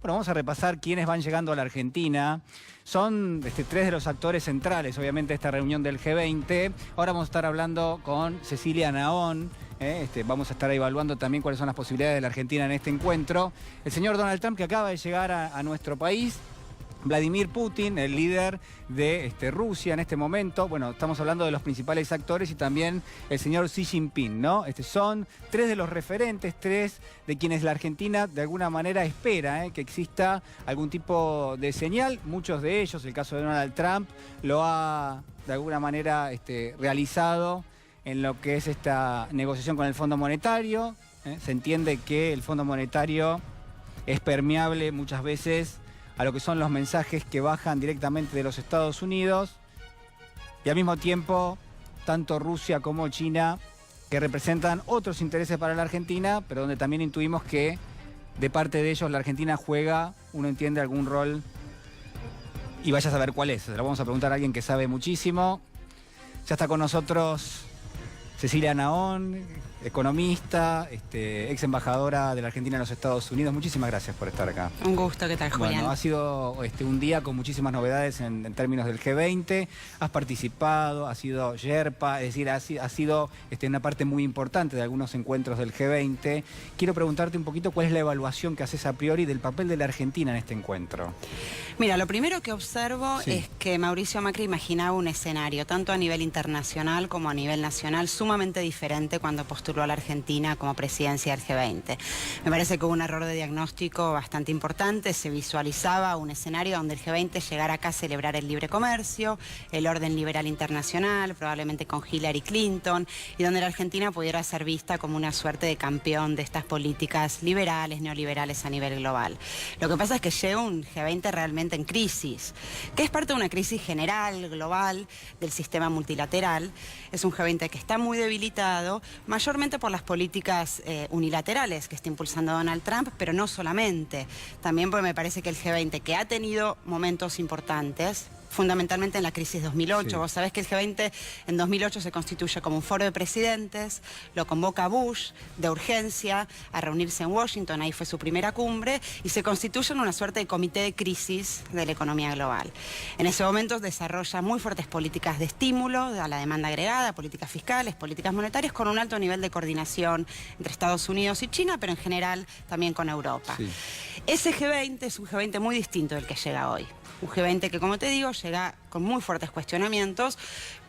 Bueno, vamos a repasar quiénes van llegando a la Argentina. Son tres de los actores centrales, obviamente, de esta reunión del G20. Ahora vamos a estar hablando con Cecilia Naón. Vamos a estar evaluando también cuáles son las posibilidades de la Argentina en este encuentro. El señor Donald Trump, que acaba de llegar a nuestro país. Vladimir Putin, el líder de Rusia en este momento. Bueno, estamos hablando de los principales actores y también el señor Xi Jinping, ¿no? Son tres de los referentes, tres de quienes la Argentina de alguna manera espera que exista algún tipo de señal. Muchos de ellos, el caso de Donald Trump, lo ha de alguna manera realizado en lo que es esta negociación con el Fondo Monetario. Se entiende que el Fondo Monetario es permeable muchas veces a lo que son los mensajes que bajan directamente de los Estados Unidos, y al mismo tiempo tanto Rusia como China, que representan otros intereses para la Argentina, pero donde también intuimos que de parte de ellos la Argentina juega, uno entiende, algún rol, y vaya a saber cuál es. Se lo vamos a preguntar a alguien que sabe muchísimo. Ya está con nosotros Cecilia Naón, economista, ex embajadora de la Argentina en los Estados Unidos. Muchísimas gracias por estar acá. Un gusto, ¿qué tal, Julián? Bueno, ha sido un día con muchísimas novedades en términos del G20. Has participado, has sido Sherpa, es decir, ha sido una parte muy importante de algunos encuentros del G20. Quiero preguntarte un poquito cuál es la evaluación que haces a priori del papel de la Argentina en este encuentro. Mira, lo primero que observo es que Mauricio Macri imaginaba un escenario, tanto a nivel internacional como a nivel nacional, sumamente diferente cuando postuló a la Argentina como presidencia del G20. Me parece que hubo un error de diagnóstico bastante importante. Se visualizaba un escenario donde el G20 llegara acá a celebrar el libre comercio, el orden liberal internacional, probablemente con Hillary Clinton, y donde la Argentina pudiera ser vista como una suerte de campeón de estas políticas liberales, neoliberales a nivel global. Lo que pasa es que llega un G20 realmente en crisis, que es parte de una crisis general, global, del sistema multilateral. Es un G20 que está muy debilitado, mayormente por las políticas unilaterales que está impulsando Donald Trump, pero no solamente. También porque me parece que el G20, que ha tenido momentos importantes, fundamentalmente en la crisis 2008. Sí. Vos sabés que el G20 en 2008 se constituye como un foro de presidentes, lo convoca Bush de urgencia a reunirse en Washington, ahí fue su primera cumbre, y se constituye en una suerte de comité de crisis de la economía global. En ese momento desarrolla muy fuertes políticas de estímulo a la demanda agregada, políticas fiscales, políticas monetarias, con un alto nivel de coordinación entre Estados Unidos y China, pero en general también con Europa. Sí. Ese G20 es un G20 muy distinto del que llega hoy. Un G20 que, como te digo, llega con muy fuertes cuestionamientos,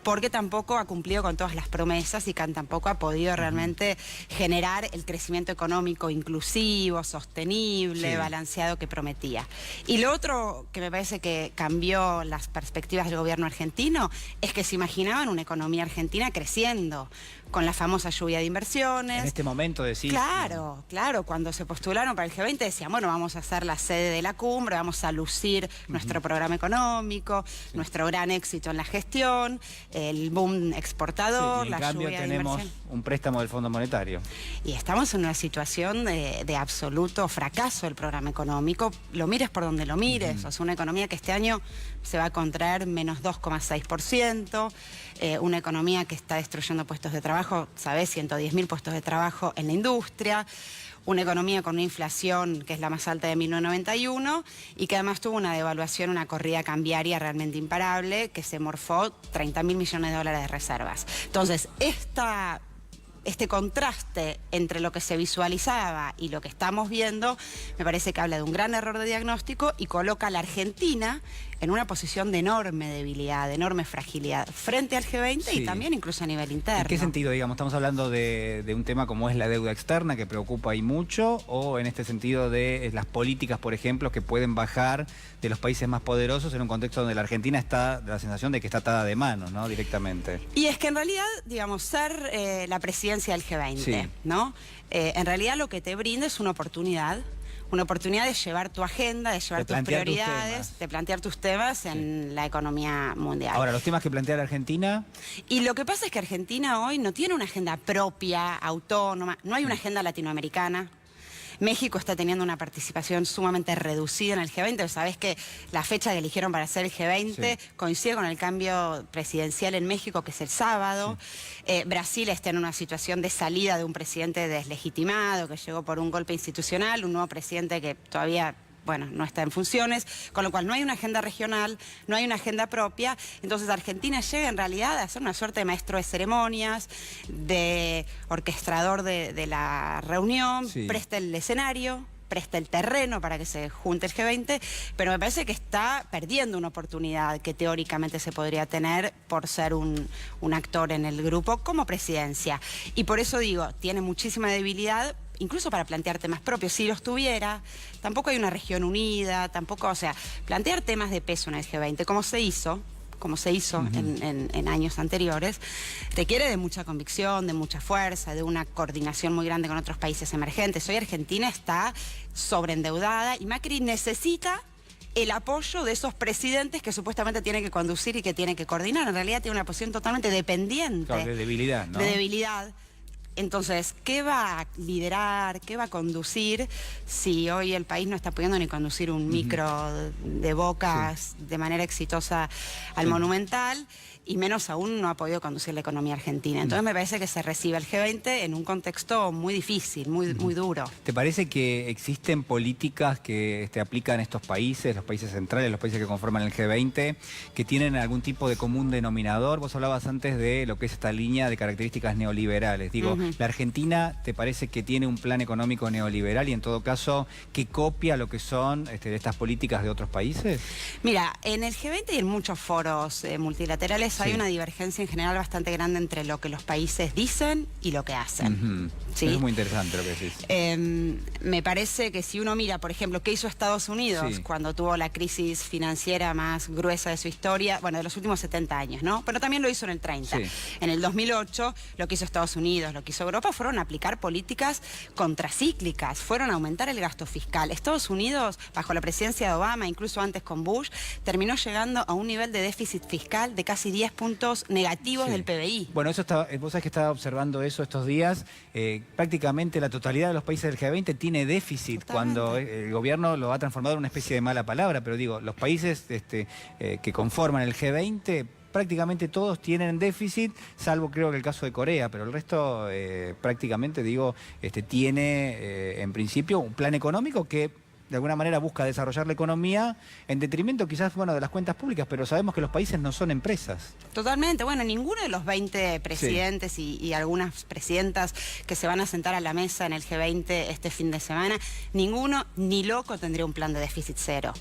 porque tampoco ha cumplido con todas las promesas y que tampoco ha podido realmente generar el crecimiento económico inclusivo, sostenible, balanceado que prometía. Y lo otro que me parece que cambió las perspectivas del gobierno argentino es que se imaginaban una economía argentina creciendo, con la famosa lluvia de inversiones. En este momento decís. Claro, claro, cuando se postularon para el G20 decían, bueno, vamos a ser la sede de la cumbre, vamos a lucir nuestro programa económico, nuestro gran éxito en la gestión, el boom exportador, la lluvia de inversión. En cambio tenemos un préstamo del Fondo Monetario. Y estamos en una situación de absoluto fracaso del programa económico. Lo mires por donde lo mires. O sea, una economía que este año se va a contraer menos 2,6%. Una economía que está destruyendo puestos de trabajo, ¿sabés? 110.000 puestos de trabajo en la industria. Una economía con una inflación que es la más alta de 1991 y que además tuvo una devaluación, una corrida cambiaria realmente imparable, que se morfó 30.000 millones de dólares de reservas. Entonces, este contraste entre lo que se visualizaba y lo que estamos viendo, me parece que habla de un gran error de diagnóstico y coloca a la Argentina en una posición de enorme debilidad, de enorme fragilidad, frente al G20 y también incluso a nivel interno. ¿En qué sentido, digamos? ¿Estamos hablando de un tema como es la deuda externa, que preocupa ahí mucho, o en este sentido de las políticas, por ejemplo, que pueden bajar de los países más poderosos en un contexto donde la Argentina está, la sensación de que está atada de manos, ¿no? Directamente. Y es que en realidad, digamos, ser la presidencia del G20, ¿no? En realidad lo que te brinda es una oportunidad de llevar tu agenda, de llevar tus prioridades, de plantear tus temas en la economía mundial. Ahora, los temas que plantea la Argentina. Y lo que pasa es que Argentina hoy no tiene una agenda propia, autónoma, no hay una agenda latinoamericana. México está teniendo una participación sumamente reducida en el G20. Sabés que la fecha que eligieron para hacer el G20 coincide con el cambio presidencial en México, que es el sábado. Brasil está en una situación de salida de un presidente deslegitimado, que llegó por un golpe institucional, un nuevo presidente que todavía bueno, no está en funciones, con lo cual no hay una agenda regional, no hay una agenda propia. Entonces Argentina llega en realidad a ser una suerte de maestro de ceremonias, de orquestador de la reunión, presta el escenario, presta el terreno para que se junte el G20, pero me parece que está perdiendo una oportunidad que teóricamente se podría tener por ser un actor en el grupo como presidencia. Y por eso digo, tiene muchísima debilidad, incluso para plantear temas propios. Si los tuviera, tampoco hay una región unida, tampoco, o sea, plantear temas de peso en el G20, como se hizo en años anteriores, requiere de mucha convicción, de mucha fuerza, de una coordinación muy grande con otros países emergentes. Hoy Argentina está sobreendeudada y Macri necesita el apoyo de esos presidentes que supuestamente tiene que conducir y que tiene que coordinar. En realidad tiene una posición totalmente dependiente. Claro, de debilidad, ¿no? De debilidad. Entonces, ¿qué va a liderar, qué va a conducir si hoy el país no está pudiendo ni conducir un micro de Bocas de manera exitosa al Monumental? Y menos aún no ha podido conducir la economía argentina. Entonces me parece que se recibe el G20 en un contexto muy difícil, muy duro. ¿Te parece que existen políticas que aplican estos países, los países centrales, los países que conforman el G20, que tienen algún tipo de común denominador? Vos hablabas antes de lo que es esta línea de características neoliberales. Digo, ¿la Argentina te parece que tiene un plan económico neoliberal y en todo caso que copia lo que son estas políticas de otros países? Mira, en el G20 y en muchos foros multilaterales hay una divergencia en general bastante grande entre lo que los países dicen y lo que hacen. ¿Sí? Eso es muy interesante lo que decís. Me parece que si uno mira, por ejemplo, qué hizo Estados Unidos cuando tuvo la crisis financiera más gruesa de su historia, bueno, de los últimos 70 años, ¿no? Pero también lo hizo en el 30. En el 2008, lo que hizo Estados Unidos, lo que hizo Europa, fueron aplicar políticas contracíclicas, fueron a aumentar el gasto fiscal. Estados Unidos, bajo la presidencia de Obama, incluso antes con Bush, terminó llegando a un nivel de déficit fiscal de casi 10 puntos negativos del PBI. Bueno, eso vos sabés que estaba observando eso estos días. Prácticamente la totalidad de los países del G20 tiene déficit. Totalmente. Cuando el gobierno lo ha transformado en una especie de mala palabra, pero digo, los países que conforman el G20 prácticamente todos tienen déficit, salvo creo que el caso de Corea, pero el resto prácticamente, digo, tiene en principio un plan económico que de alguna manera busca desarrollar la economía en detrimento quizás, bueno, de las cuentas públicas, pero sabemos que los países no son empresas. Totalmente. Bueno, ninguno de los 20 presidentes y algunas presidentas que se van a sentar a la mesa en el G20 este fin de semana, ninguno ni loco tendría un plan de déficit cero.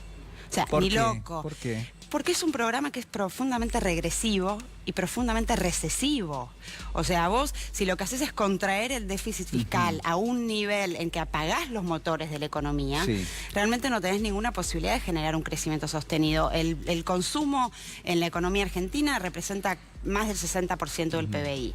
O sea, ni loco. ¿Por qué? Porque es un programa que es profundamente regresivo y profundamente recesivo. O sea, vos, si lo que haces es contraer el déficit fiscal a un nivel en que apagás los motores de la economía, realmente no tenés ninguna posibilidad de generar un crecimiento sostenido. El consumo en la economía argentina representa más del 60% del PBI.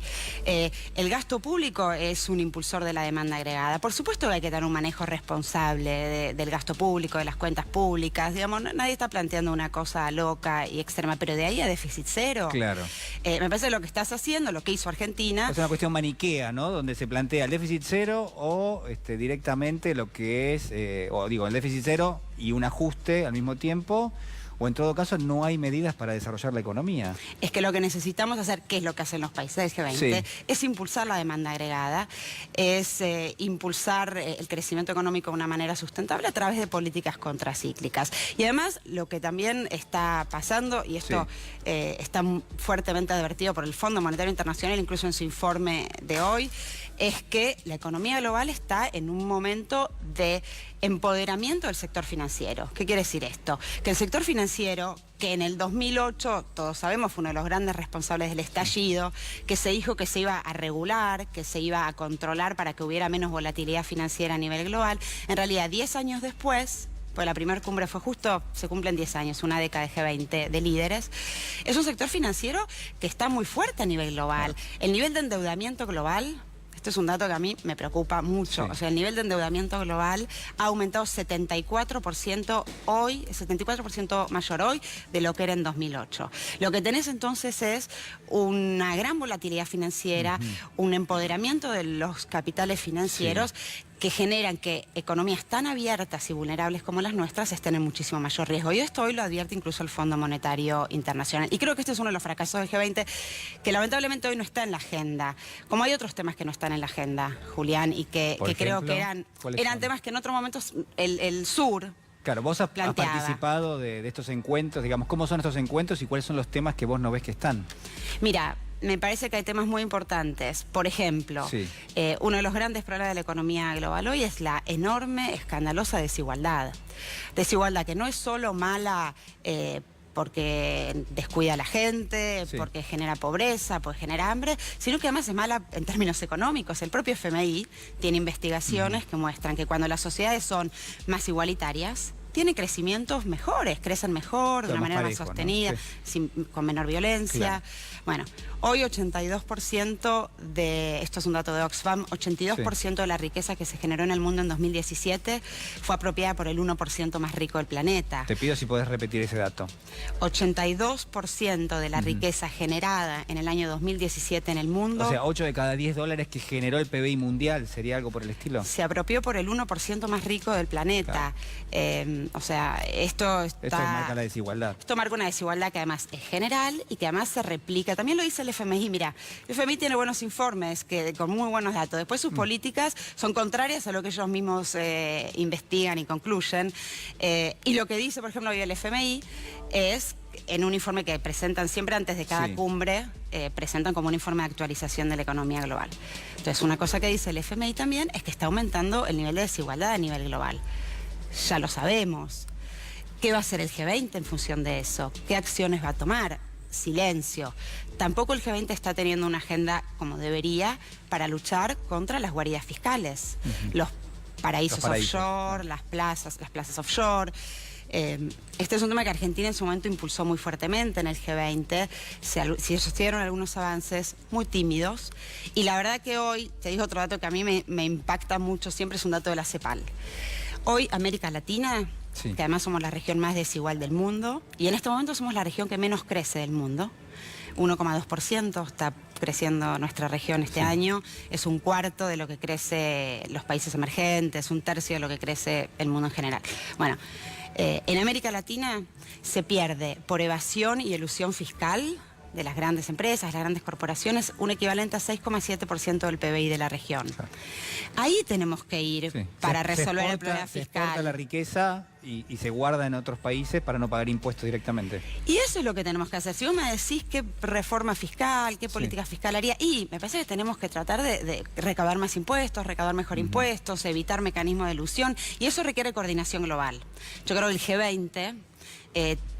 El gasto público es un impulsor de la demanda agregada. Por supuesto que hay que tener un manejo responsable del gasto público, de las cuentas públicas. Digamos, nadie está planteando una cosa loca y extrema, pero de ahí a déficit cero. Claro. Me parece que lo que estás haciendo, lo que hizo Argentina... Es una cuestión maniquea, ¿no? Donde se plantea el déficit cero o directamente lo que es, el déficit cero y un ajuste al mismo tiempo, o en todo caso no hay medidas para desarrollar la economía. Es que lo que necesitamos hacer, que es lo que hacen los países del G20, es impulsar la demanda agregada, es impulsar el crecimiento económico de una manera sustentable a través de políticas contracíclicas. Y además, lo que también está pasando, y esto está fuertemente advertido por el Fondo Monetario Internacional, incluso en su informe de hoy, es que la economía global está en un momento de empoderamiento del sector financiero. ¿Qué quiere decir esto? Que el sector financiero, que en el 2008, todos sabemos, fue uno de los grandes responsables del estallido, que se dijo que se iba a regular, que se iba a controlar para que hubiera menos volatilidad financiera a nivel global, en realidad 10 años después, pues la primera cumbre fue justo, se cumplen 10 años, una década de G20 de líderes, es un sector financiero que está muy fuerte a nivel global. El nivel de endeudamiento global... Esto es un dato que a mí me preocupa mucho. O sea, el nivel de endeudamiento global ha aumentado 74% hoy, 74% mayor hoy de lo que era en 2008. Lo que tenés entonces es una gran volatilidad financiera, un empoderamiento de los capitales financieros que generan que economías tan abiertas y vulnerables como las nuestras estén en muchísimo mayor riesgo. Y esto hoy lo advierte incluso el Fondo Monetario Internacional. Y creo que este es uno de los fracasos del G20, que lamentablemente hoy no está en la agenda. Como hay otros temas que no están en la agenda, Julián, y que creo que eran temas que en otros momentos el sur... Claro, vos has planteaba. participado de estos encuentros, digamos, ¿cómo son estos encuentros y cuáles son los temas que vos no ves que están? Mira, me parece que hay temas muy importantes. Por ejemplo, Sí. Uno de los grandes problemas de la economía global hoy es la enorme, escandalosa desigualdad. Desigualdad que no es solo mala porque descuida a la gente, Sí. porque genera pobreza, porque genera hambre, sino que además es mala en términos económicos. El propio FMI tiene investigaciones que muestran que cuando las sociedades son más igualitarias, tienen crecimientos mejores, crecen mejor, de Claro, una más manera parejo, más ¿no? sostenida, con menor violencia. Claro. Bueno, hoy 82% de, esto es un dato de Oxfam, 82% de la riqueza que se generó en el mundo en 2017 fue apropiada por el 1% más rico del planeta. Te pido si podés repetir ese dato. 82% de la riqueza generada en el año 2017 en el mundo O sea, 8 de cada 10 dólares que generó el PBI mundial, ¿sería algo por el estilo? se apropió por el 1% más rico del planeta. O sea, esto está... Esto marca la desigualdad. Esto marca una desigualdad que además es general y que además se replica. También lo dice el FMI. Mira, el FMI tiene buenos informes con muy buenos datos. Después sus políticas son contrarias a lo que ellos mismos investigan y concluyen. Y lo que dice, por ejemplo, hoy el FMI es, en un informe que presentan siempre antes de cada Sí. cumbre, presentan como un informe de actualización de la economía global. Entonces, una cosa que dice el FMI también es que está aumentando el nivel de desigualdad a nivel global. Ya lo sabemos. ¿Qué va a hacer el G20 en función de eso? ¿Qué acciones va a tomar? Silencio. Tampoco el G20 está teniendo una agenda como debería para luchar contra las guaridas fiscales, los paraísos offshore, las plazas offshore. Este es un tema que Argentina en su momento impulsó muy fuertemente en el G20. Se sostuvieron algunos avances muy tímidos. Y la verdad que hoy, te digo otro dato que a mí me impacta mucho, siempre es un dato de la CEPAL. Hoy América Latina, Sí. que además somos la región más desigual del mundo, y en este momento somos la región que menos crece del mundo. 1,2% está creciendo nuestra región este año, es un cuarto de lo que crece los países emergentes, un tercio de lo que crece el mundo en general. Bueno, en América Latina se pierde por evasión y elusión fiscal de las grandes empresas, las grandes corporaciones, un equivalente a 6,7% del PBI de la región. Claro. Ahí tenemos que ir Sí. para Se resolver el exporta- problema Se exporta la fiscal. riqueza y se guarda en otros países para no pagar impuestos directamente. Y eso es lo que tenemos que hacer. Si vos me decís qué reforma fiscal, qué política fiscal haría, y me parece que tenemos que tratar de recaudar más impuestos, recaudar mejor impuestos, evitar mecanismos de elusión, y eso requiere coordinación global. Yo creo que el G20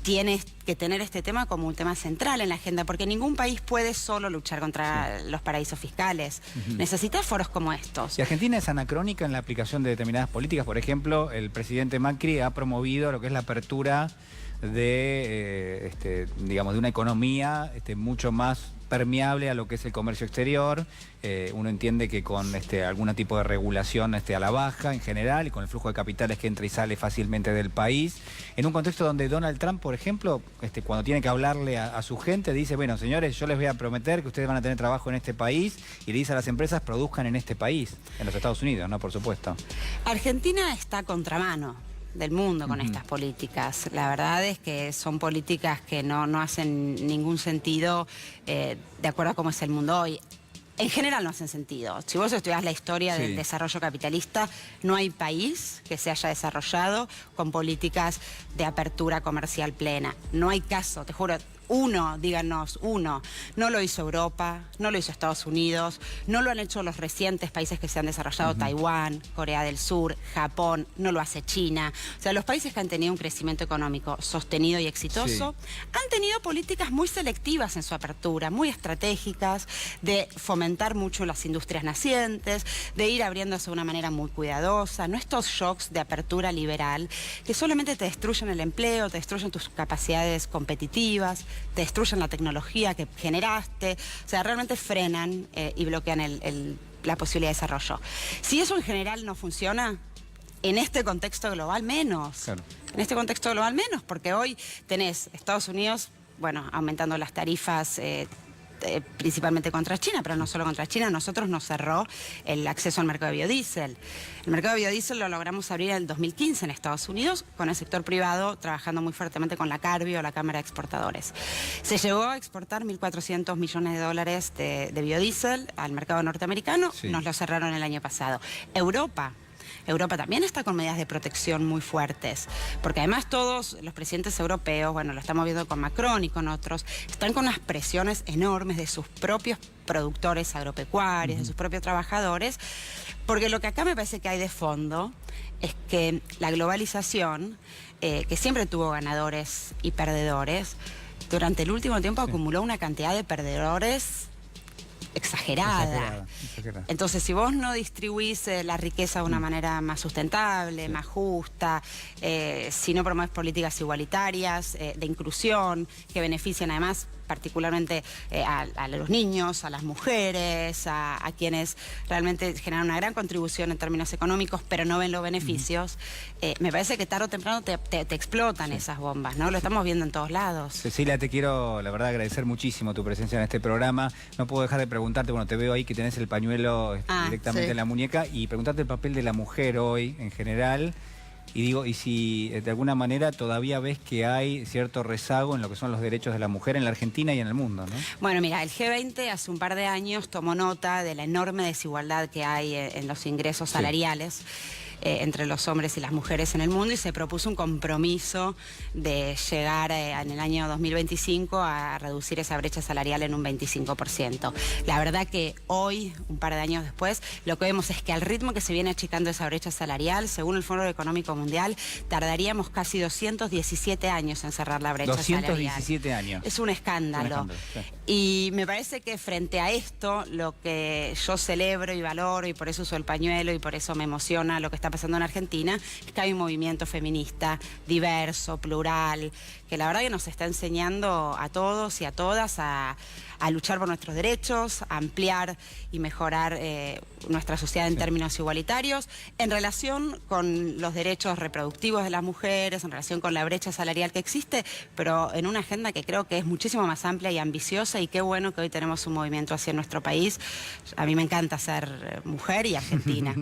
tiene que tener este tema como un tema central en la agenda, porque ningún país puede solo luchar contra los paraísos fiscales. Necesita foros como estos. ¿Y Argentina es anacrónica en la aplicación de determinadas políticas? Por ejemplo, el presidente Macri ha promovido lo que es la apertura de, digamos, de una economía mucho más permeable a lo que es el comercio exterior. Uno entiende que con algún tipo de regulación a la baja en general y con el flujo de capitales que entra y sale fácilmente del país, en un contexto donde Donald Trump, por ejemplo, cuando tiene que hablarle a su gente, dice, bueno, señores, yo les voy a prometer que ustedes van a tener trabajo en este país, y le dice a las empresas, produzcan en este país, en los Estados Unidos, ¿no? Por supuesto. Argentina está a contramano del mundo con estas políticas. La verdad es que son políticas que no hacen ningún sentido de acuerdo a cómo es el mundo hoy. En general no hacen sentido. Si vos estudiás la historia del desarrollo capitalista, no hay país que se haya desarrollado con políticas de apertura comercial plena. No hay caso, te juro. Díganos, uno. No lo hizo Europa, no lo hizo Estados Unidos, no lo han hecho los recientes países que se han desarrollado, Taiwán, Corea del Sur, Japón, no lo hace China. O sea, los países que han tenido un crecimiento económico sostenido y exitoso han tenido políticas muy selectivas en su apertura, muy estratégicas, de fomentar mucho las industrias nacientes, de ir abriéndose de una manera muy cuidadosa, no estos shocks de apertura liberal que solamente te destruyen el empleo, te destruyen tus capacidades competitivas, te destruyen la tecnología que generaste, o sea, realmente frenan y bloquean la posibilidad de desarrollo. Si eso en general no funciona, en este contexto global menos. Claro. En este contexto global menos, porque hoy tenés Estados Unidos, bueno, aumentando las tarifas principalmente contra China, pero no solo contra China. Nosotros nos cerró el acceso al mercado de biodiesel. El mercado de biodiesel lo logramos abrir en el 2015 en Estados Unidos, con el sector privado trabajando muy fuertemente con la Carbio, la Cámara de Exportadores. Se llegó a exportar 1.400 millones de dólares de biodiesel al mercado norteamericano, nos lo cerraron el año pasado. Europa Europa también está con medidas de protección muy fuertes, porque además todos los presidentes europeos, bueno, lo estamos viendo con Macron y con otros, están con unas presiones enormes de sus propios productores agropecuarios, de sus propios trabajadores, porque lo que acá me parece que hay de fondo es que la globalización, que siempre tuvo ganadores y perdedores, durante el último tiempo acumuló una cantidad de perdedores exagerada. Entonces, si vos no distribuís la riqueza de una manera más sustentable, más justa, si no promueves políticas igualitarias, de inclusión, que beneficien además particularmente a los niños, a las mujeres, a quienes realmente generan una gran contribución en términos económicos, pero no ven los beneficios, me parece que tarde o temprano te explotan esas bombas, ¿no? Lo estamos viendo en todos lados. Cecilia, te quiero, la verdad, agradecer muchísimo tu presencia en este programa. No puedo dejar de preguntarte, bueno, te veo ahí que tenés el pañuelo directamente en la muñeca, y preguntarte el papel de la mujer hoy en general. Y digo, y si de alguna manera todavía ves que hay cierto rezago en lo que son los derechos de la mujer en la Argentina y en el mundo, ¿no? Bueno, mira, el G20 hace un par de años tomó nota de la enorme desigualdad que hay en los ingresos salariales entre los hombres y las mujeres en el mundo, y se propuso un compromiso de llegar en el año 2025 a reducir esa brecha salarial en un 25%. La verdad que hoy, un par de años después, lo que vemos es que al ritmo que se viene achicando esa brecha salarial, según el Foro Económico Mundial, tardaríamos casi 217 años en cerrar la brecha salarial. 217 años. Es un escándalo. Sí. Y me parece que frente a esto, lo que yo celebro y valoro, y por eso uso el pañuelo y por eso me emociona lo que está pasando en Argentina, es que hay un movimiento feminista diverso, plural, que la verdad que nos está enseñando a todos y a todas a luchar por nuestros derechos, a ampliar y mejorar nuestra sociedad en términos igualitarios, en relación con los derechos reproductivos de las mujeres, en relación con la brecha salarial que existe, pero en una agenda que creo que es muchísimo más amplia y ambiciosa, y qué bueno que hoy tenemos un movimiento hacia nuestro país. A mí me encanta ser mujer y argentina.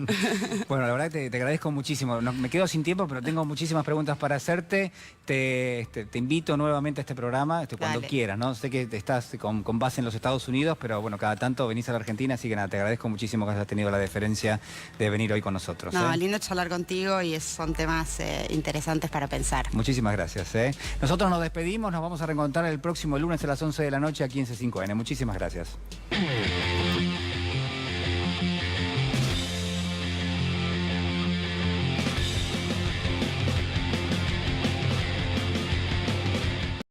Bueno, la verdad que te agradezco muchísimo. Me quedo sin tiempo, pero tengo muchísimas preguntas para hacerte. Te invito nuevamente a este programa cuando quieras, ¿no? Sé que estás con base en los Estados Unidos, pero bueno, cada tanto venís a la Argentina, así que nada, te agradezco muchísimo que hayas tenido la deferencia de venir hoy con nosotros. No, lindo charlar contigo, y son temas interesantes para pensar. Muchísimas gracias. Nosotros nos despedimos, nos vamos a reencontrar el próximo lunes a las 11 de la noche aquí en C5N. Muchísimas gracias.